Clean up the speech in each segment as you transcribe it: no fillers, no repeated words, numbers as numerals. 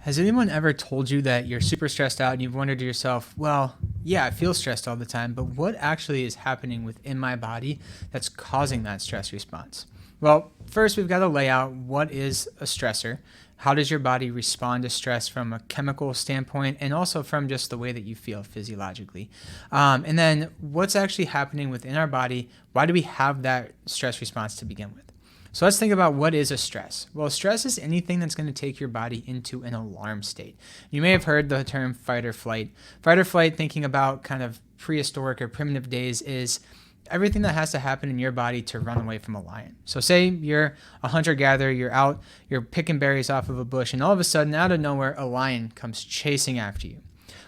Has anyone ever told you that you're super stressed out and you've wondered to yourself, well, yeah, I feel stressed all the time, but what actually is happening within my body that's causing that stress response? Well, first we've got to lay out what is a stressor. How does your body respond to stress from a chemical standpoint and also from just the way that you feel physiologically? And then what's actually happening within our body? Why do we have that stress response to begin with? So let's think about what is a stress. Well, stress is anything that's going to take your body into an alarm state. You may have heard the term fight or flight. Fight or flight, thinking about kind of prehistoric or primitive days, is everything that has to happen in your body to run away from a lion. So say you're a hunter-gatherer, you're out, you're picking berries off of a bush, and all of a sudden, out of nowhere, a lion comes chasing after you.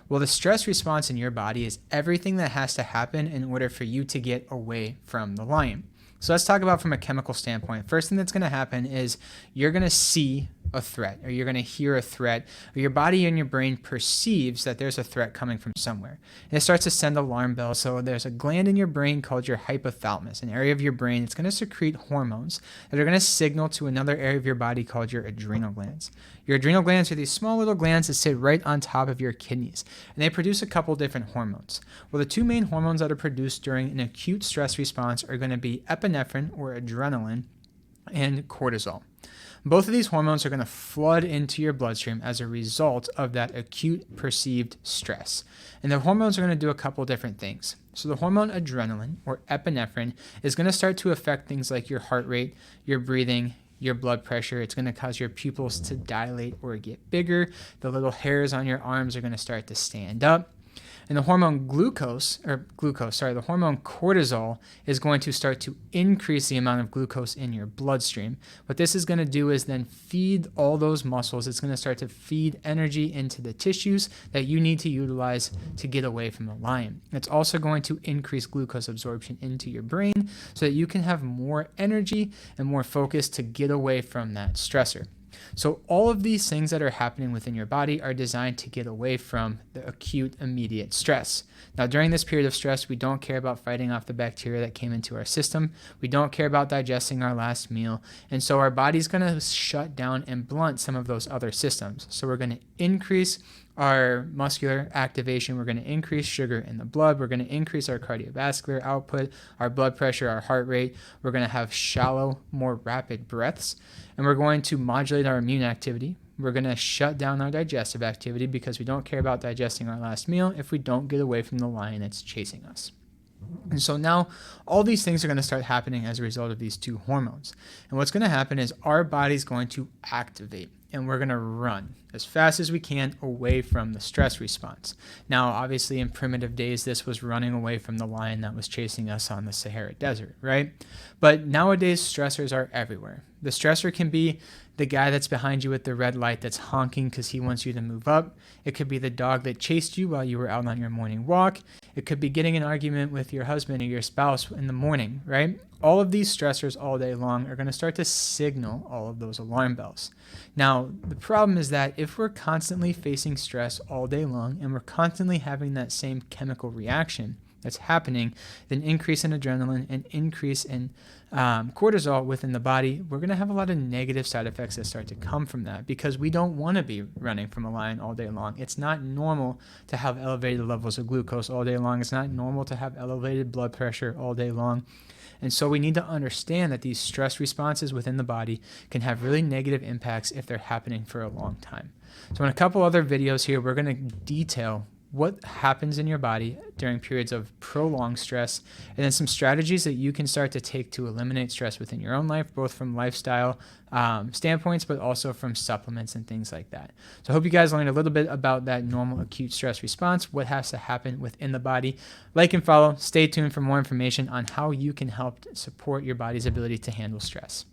Well, the stress response in your body is everything that has to happen in order for you to get away from the lion. So let's talk about from a chemical standpoint. First thing that's going to happen is you're going to see a threat, or you're going to hear a threat, or your body and your brain perceives that there's a threat coming from somewhere. And it starts to send alarm bells. So there's a gland in your brain called your hypothalamus, an area of your brain that's going to secrete hormones that are going to signal to another area of your body called your adrenal glands. Your adrenal glands are these small little glands that sit right on top of your kidneys, and they produce a couple different hormones. Well, the two main hormones that are produced during an acute stress response are going to be epinephrine, or adrenaline, and cortisol. Both of these hormones are going to flood into your bloodstream as a result of that acute perceived stress. And the hormones are going to do a couple different things. So the hormone adrenaline, or epinephrine, is going to start to affect things like your heart rate, your breathing, your blood pressure. It's going to cause your pupils to dilate or get bigger. The little hairs on your arms are going to start to stand up. And the hormone the hormone cortisol is going to start to increase the amount of glucose in your bloodstream. What this is going to do is then feed all those muscles. It's going to start to feed energy into the tissues that you need to utilize to get away from the lion. It's also going to increase glucose absorption into your brain so that you can have more energy and more focus to get away from that stressor. So all of these things that are happening within your body are designed to get away from the acute immediate stress. Now, during this period of stress, we don't care about fighting off the bacteria that came into our system. We don't care about digesting our last meal. And so our body's going to shut down and blunt some of those other systems. So we're going to increase our muscular activation. We're going to increase sugar in the blood. We're going to increase our cardiovascular output, our blood pressure, our heart rate. We're going to have shallow, more rapid breaths. And we're going to modulate our immune activity. We're going to shut down our digestive activity because we don't care about digesting our last meal if we don't get away from the lion that's chasing us. And so now all these things are going to start happening as a result of these two hormones. And what's going to happen is our body's going to activate, and we're going to run as fast as we can away from the stress response. Now, obviously, in primitive days, this was running away from the lion that was chasing us on the Sahara Desert, right? But nowadays, stressors are everywhere. The stressor can be the guy that's behind you with the red light that's honking because he wants you to move up. It could be the dog that chased you while you were out on your morning walk. It could be getting an argument with your husband or your spouse in the morning, right? All of these stressors all day long are going to start to signal all of those alarm bells. Now, the problem is that if we're constantly facing stress all day long and we're constantly having that same chemical reaction that's happening, then increase in adrenaline and increase in cortisol within the body, we're going to have a lot of negative side effects that start to come from that because we don't want to be running from a lion all day long. It's not normal to have elevated levels of glucose all day long. It's not normal to have elevated blood pressure all day long. And so we need to understand that these stress responses within the body can have really negative impacts if they're happening for a long time. So in a couple other videos here, we're going to detail what happens in your body during periods of prolonged stress, and then some strategies that you can start to take to eliminate stress within your own life, both from lifestyle standpoints, but also from supplements and things like that. So I hope you guys learned a little bit about that normal acute stress response, what has to happen within the body. Like and follow, stay tuned for more information on how you can help support your body's ability to handle stress.